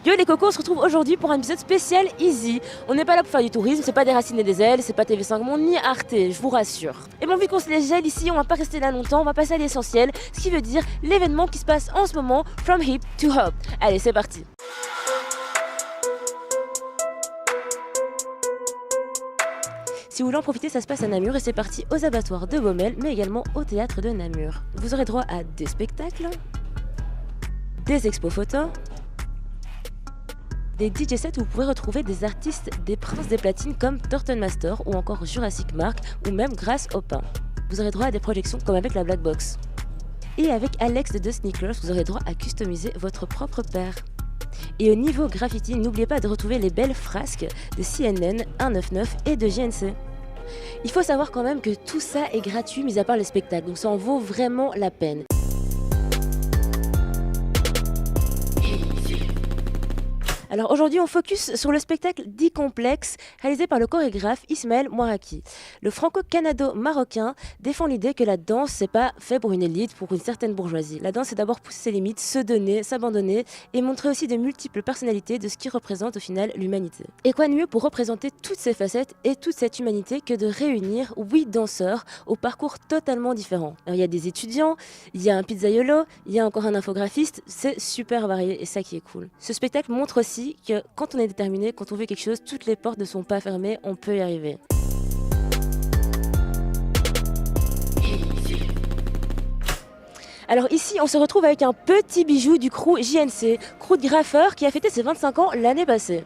Yo les cocos, on se retrouve aujourd'hui pour un épisode spécial Easy. On n'est pas là pour faire du tourisme, c'est pas des racines et des ailes, c'est pas TV5 Monde ni Arte, je vous rassure. Et bon, vu qu'on se les gèle ici, on va pas rester là longtemps, on va passer à l'essentiel, ce qui veut dire l'événement qui se passe en ce moment, From Hip to Hop. Allez, c'est parti. Si vous voulez en profiter, ça se passe à Namur et c'est parti aux abattoirs de Baumel, mais également au théâtre de Namur. Vous aurez droit à des spectacles, des expos photos, des DJ sets où vous pourrez retrouver des artistes des princes des platines comme Thornton Master ou encore Jurassic Mark ou même Grâce au pain. Vous aurez droit à des projections comme avec la Black Box. Et avec Alex de The Sneakers, vous aurez droit à customiser votre propre paire. Et au niveau graffiti, n'oubliez pas de retrouver les belles frasques de CNN, 199 et de GNC. Il faut savoir quand même que tout ça est gratuit mis à part les spectacles, donc ça en vaut vraiment la peine. Alors aujourd'hui, on focus sur le spectacle D-Complex réalisé par le chorégraphe Ismaël Mouaraki. Le franco-canado-marocain défend l'idée que la danse, c'est pas fait pour une élite, pour une certaine bourgeoisie. La danse, c'est d'abord pousser ses limites, se donner, s'abandonner et montrer aussi de multiples personnalités de ce qui représente au final l'humanité. Et quoi de mieux pour représenter toutes ces facettes et toute cette humanité que de réunir 8 danseurs au parcours totalement différent. Alors, il y a des étudiants, il y a un pizzaiolo, il y a encore un infographiste, c'est super varié et ça qui est cool. Ce spectacle montre aussi que quand on est déterminé, quand on veut quelque chose, toutes les portes ne sont pas fermées, on peut y arriver. Alors ici, on se retrouve avec un petit bijou du crew JNC, crew de graffeurs qui a fêté ses 25 ans l'année passée.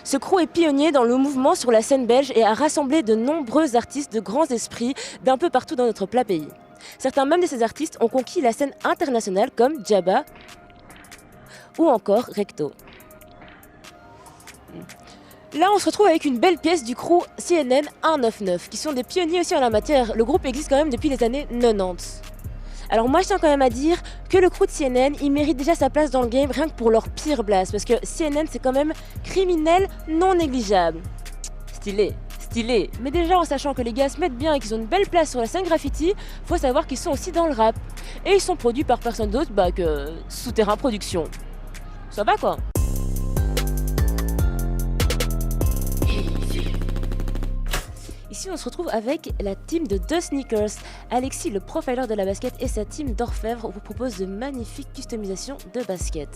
Ce crew est pionnier dans le mouvement sur la scène belge et a rassemblé de nombreux artistes de grands esprits d'un peu partout dans notre plat pays. Certains même de ces artistes ont conquis la scène internationale comme Jabba ou encore Recto. Là, on se retrouve avec une belle pièce du crew CNN 199, qui sont des pionniers aussi en la matière. Le groupe existe quand même depuis les années 90. Alors moi, je tiens quand même à dire que le crew de CNN, il mérite déjà sa place dans le game, rien que pour leur pire blast, parce que CNN, c'est quand même criminel non négligeable. Stylé. Stylé. Mais déjà, en sachant que les gars se mettent bien et qu'ils ont une belle place sur la scène graffiti, faut savoir qu'ils sont aussi dans le rap. Et ils sont produits par personne d'autre que Souterrain Production. Ça va quoi? Ici, on se retrouve avec la team de The Sneakers. Alexis, le profiler de la basket, et sa team d'orfèvres vous proposent de magnifiques customisations de basket.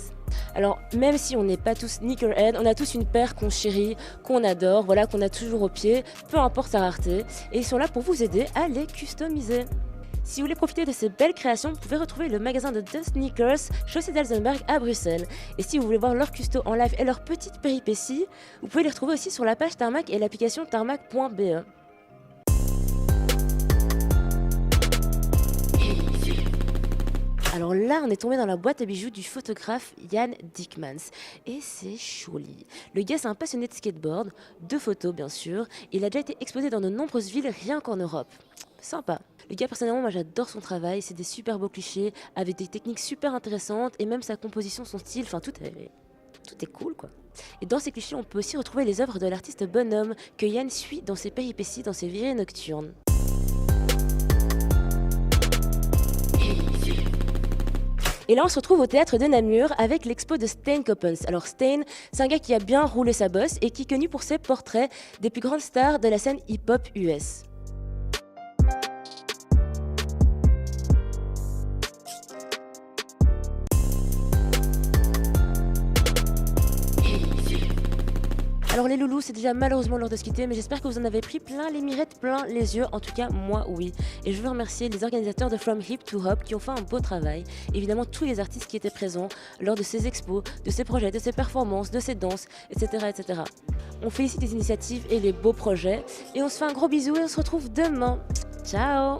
Alors, même si on n'est pas tous sneakerhead, on a tous une paire qu'on chérit, qu'on adore, voilà, qu'on a toujours au pied, peu importe sa rareté, et ils sont là pour vous aider à les customiser. Si vous voulez profiter de ces belles créations, vous pouvez retrouver le magasin de The Sneakers, chaussée d'Alzenberg à Bruxelles. Et si vous voulez voir leurs custos en live et leurs petites péripéties, vous pouvez les retrouver aussi sur la page Tarmac et l'application tarmac.be. Alors là, on est tombé dans la boîte à bijoux du photographe Jan Dickmans. Et c'est joli. Le gars, c'est un passionné de skateboard, de photos bien sûr. Il a déjà été exposé dans de nombreuses villes, rien qu'en Europe. Sympa. Le gars, personnellement, moi j'adore son travail. C'est des super beaux clichés, avec des techniques super intéressantes. Et même sa composition, son style, enfin tout est cool quoi. Et dans ces clichés, on peut aussi retrouver les œuvres de l'artiste Bonhomme, que Yann suit dans ses péripéties, dans ses virées nocturnes. Et là, on se retrouve au théâtre de Namur avec l'expo de Stijn Coppens. Alors Stijn, c'est un gars qui a bien roulé sa bosse et qui est connu pour ses portraits des plus grandes stars de la scène hip-hop US. Alors les loulous, c'est déjà malheureusement l'heure de se quitter, mais j'espère que vous en avez pris plein les mirettes, plein les yeux, en tout cas moi oui. Et je veux remercier les organisateurs de From Hip to Hop qui ont fait un beau travail, évidemment tous les artistes qui étaient présents lors de ces expos, de ces projets, de ces performances, de ces danses, etc. etc. On félicite les initiatives et les beaux projets, et on se fait un gros bisou et on se retrouve demain. Ciao!